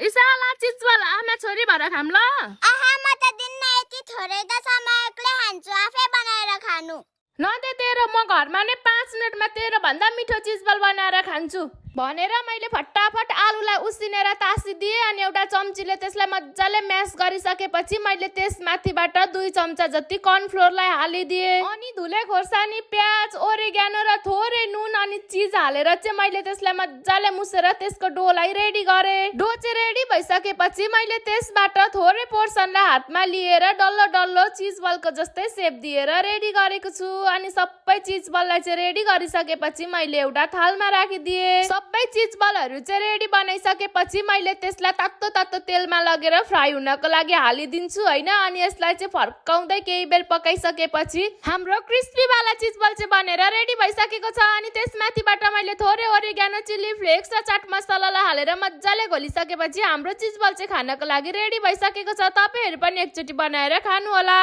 इसाला चिजवाला आमा छोरी भएर खाम ल। आहा म त दिन्न यति थोरै त समय एक्लै खान्छु आफै बनाएर खानु। नदे तेरो म घरमा नै 5 मिनेटमा तेरो भन्दा मिठो चिजबल बनाएर खान्छु भनेर मैले फटाफट आलुलाई उसिनेर तासिदिए अनि एउटा चम्चीले त्यसलाई मज्जाले म्यास गरिसकेपछि मैले त्यसमाथिबाट 2 चम्चा जति कर्नफ्लोरलाई हालिदिए अनि धुले खोर्सानी प्याज ओरेगानो र थोरै नुन अनि चिज हालेर चाहिँ मैले त्यसलाई मज्जाले मुसेर त्यसको डोलाई रेडी गरे। डो चाहिँ रेडी भइसकेपछि मैले त्यसबाट थोरै पोर्सनलाई हातमा लिएर डल्लो डल्लो चिज बलको जस्तै सेप दिएर रेडी गरेको छु अनि सबै चिज बललाई चाहिँ रेडी गरिसकेपछि मैले एउटा थालमा राखिदिए। सबै चिज बलहरू चाहिँ रेडी बनाइसकेपछि मैले त्यसलाई तातो तातो तेलमा लगेर फ्राई हुनको लागि हालिदिन्छु हैन अनि यसलाई चाहिँ फर्काउँदै केही बेर पकाइसकेपछि हाम्रो क्रिस्पी वाला चिज बल चाहिँ बनेर रेडी भइसकेको छ अनि त्यसमाथिबाट मैले थोरै ओरेगानो चिली फ्लेक्स र चाट मसलालाई हालेर मज्जाले घोलिसकेपछि हाम्रो चिज बल चाहिँ खानको लागि रेडी भइसकेको छ। तपाईहरु पनि एकचोटी बनाएर खानु होला।